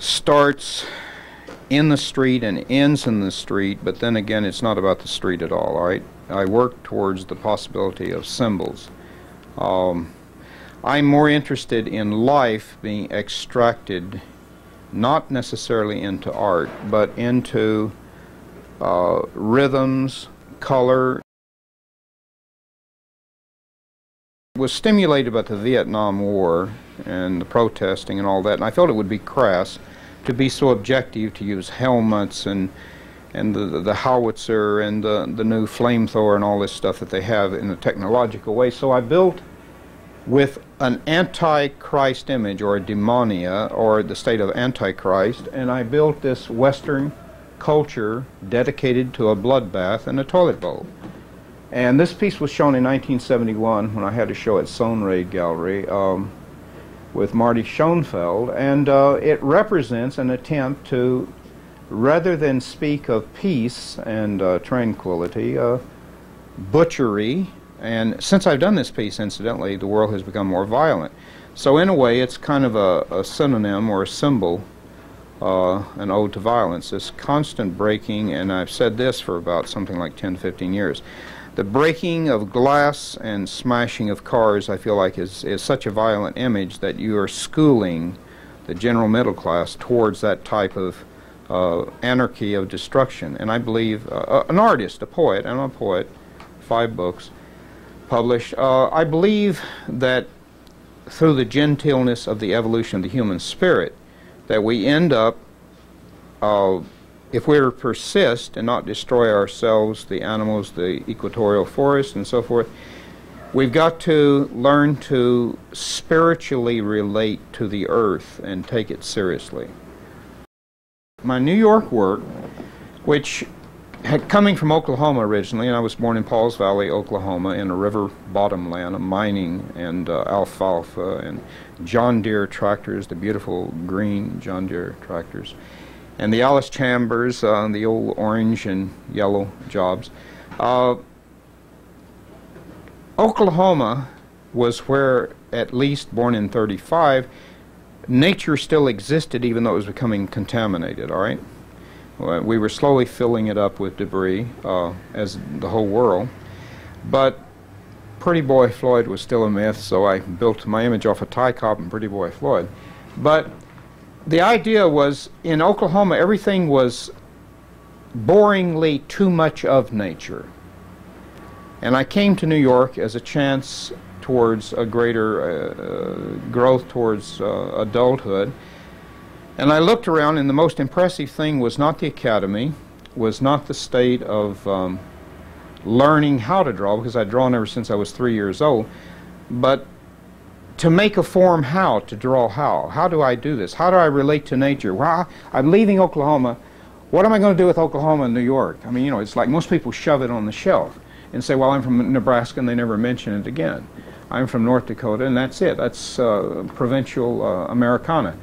starts in the street and ends in the street, but then again it's not about the street at all right? I work towards the possibility of symbols. I'm more interested in life being extracted not necessarily into art, but into rhythms, color. Was stimulated by the Vietnam War and the protesting and all that, and I felt it would be crass to be so objective, to use helmets and the howitzer and the new flamethrower and all this stuff that they have in a technological way. So I built with an antichrist image, or a demonia, or the state of antichrist, and I built this Western culture dedicated to a bloodbath and a toilet bowl. And this piece was shown in 1971 when I had a show at Sonraid Gallery with Marty Schoenfeld, and it represents an attempt to, rather than speak of peace and tranquility, butchery. And since I've done this piece, incidentally, the world has become more violent. So in a way, it's kind of a synonym or a symbol, an ode to violence, this constant breaking, and I've said this for about something like 10 to 15 years. The breaking of glass and smashing of cars, I feel like, is such a violent image that you are schooling the general middle class towards that type of anarchy of destruction. And I believe an artist, a poet, and I'm a poet, 5 books published, I believe that through the genteelness of the evolution of the human spirit, that we end up, if we were to persist and not destroy ourselves, the animals, the equatorial forest, and so forth, we've got to learn to spiritually relate to the earth and take it seriously. My New York work, which had coming from Oklahoma originally, and I was born in Pauls Valley, Oklahoma, in a river bottom land of mining and alfalfa and John Deere tractors, the beautiful green John Deere tractors, and the Alice Chambers, the old orange and yellow jobs. Oklahoma was where, at least born in 35, nature still existed, even though it was becoming contaminated, all right? We were slowly filling it up with debris, as the whole world. But Pretty Boy Floyd was still a myth, so I built my image off of Ty Cobb and Pretty Boy Floyd. But the idea was, in Oklahoma, everything was boringly too much of nature. And I came to New York as a chance towards a greater growth towards adulthood. And I looked around, and the most impressive thing was not the academy, was not the state of learning how to draw, because I'd drawn ever since I was 3 years old, but to make a form how, to draw how. How do I do this? How do I relate to nature? Well, I'm leaving Oklahoma. What am I going to do with Oklahoma and New York? I mean, you know, it's like most people shove it on the shelf and say, well, I'm from Nebraska, and they never mention it again. I'm from North Dakota, and that's it. That's provincial Americana.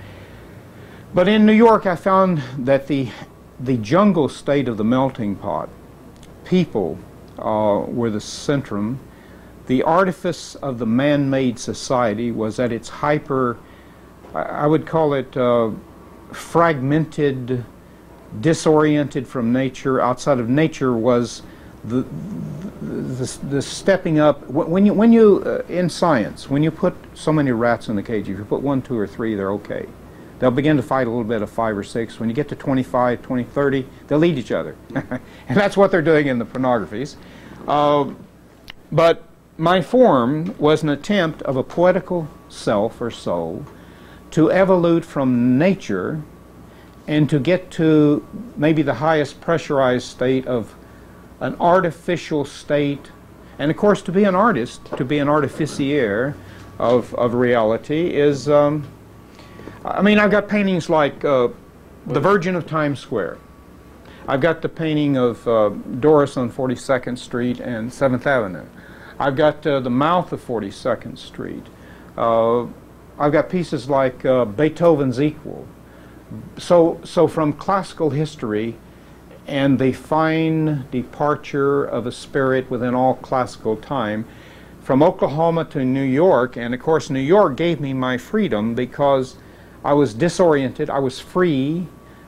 But in New York, I found that the jungle state of the melting pot, people were the centrum. The artifice of the man-made society was at its hyper, I would call it fragmented, disoriented from nature. Outside of nature was the stepping up. When you in science, when you put so many rats in the cage, if you put 1, 2, or 3, they're okay. They'll begin to fight a little bit of 5 or 6. When you get to 25, 20, 30, they'll eat each other. And that's what they're doing in the pornographies. But my form was an attempt of a poetical self or soul to evolute from nature and to get to maybe the highest pressurized state of an artificial state. And of course, to be an artist, to be an artificier of reality is... I mean, I've got paintings like the Virgin of Times Square. I've got the painting of Doris on 42nd Street and 7th Avenue. I've got the mouth of 42nd Street. I've got pieces like Beethoven's Equal. So from classical history and the fine departure of a spirit within all classical time, from Oklahoma to New York, and of course New York gave me my freedom because I was disoriented. I was free.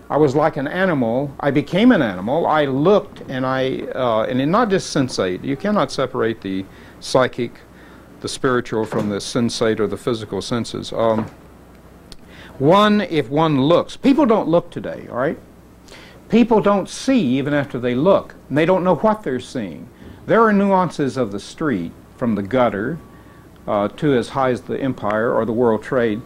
I was like an animal. I became an animal. I looked, and and not just sensate. You cannot separate the psychic, the spiritual, from the sensate or the physical senses. If one looks, people don't look today, all right? People don't see even after they look, and they don't know what they're seeing. There are nuances of the street, from the gutter to as high as the Empire or the World Trade.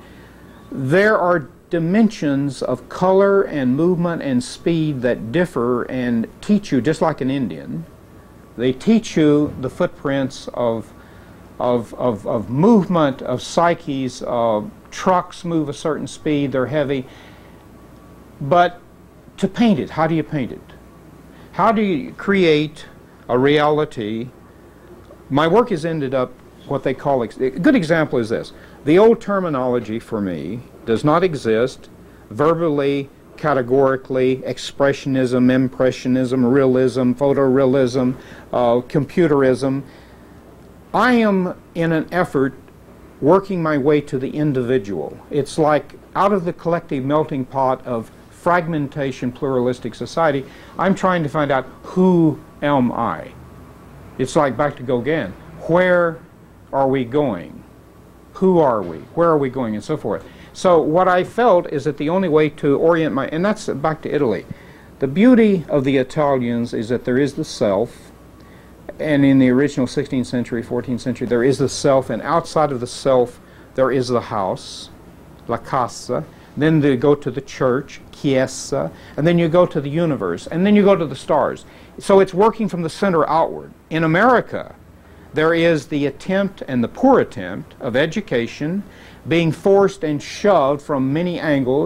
There are dimensions of color and movement and speed that differ and teach you, just like an Indian. They teach you the footprints of movement, of psyches. Trucks move a certain speed, they're heavy. But to paint it, how do you paint it? How do you create a reality? My work has ended up what they call, a good example is this. The old terminology for me does not exist verbally, categorically: expressionism, impressionism, realism, photorealism, computerism. I am in an effort working my way to the individual. It's like out of the collective melting pot of fragmentation, pluralistic society, I'm trying to find out, who am I? It's like back to Gauguin. Where are we going? Who are we? Where are we going? And so forth. So what I felt is that the only way to orient and that's back to Italy. The beauty of the Italians is that there is the self, and in the original 16th century, 14th century, there is the self, and outside of the self, there is the house, la casa. Then they go to the church, chiesa, and then you go to the universe, and then you go to the stars. So it's working from the center outward. In America, there is the attempt, and the poor attempt, of education being forced and shoved from many angles.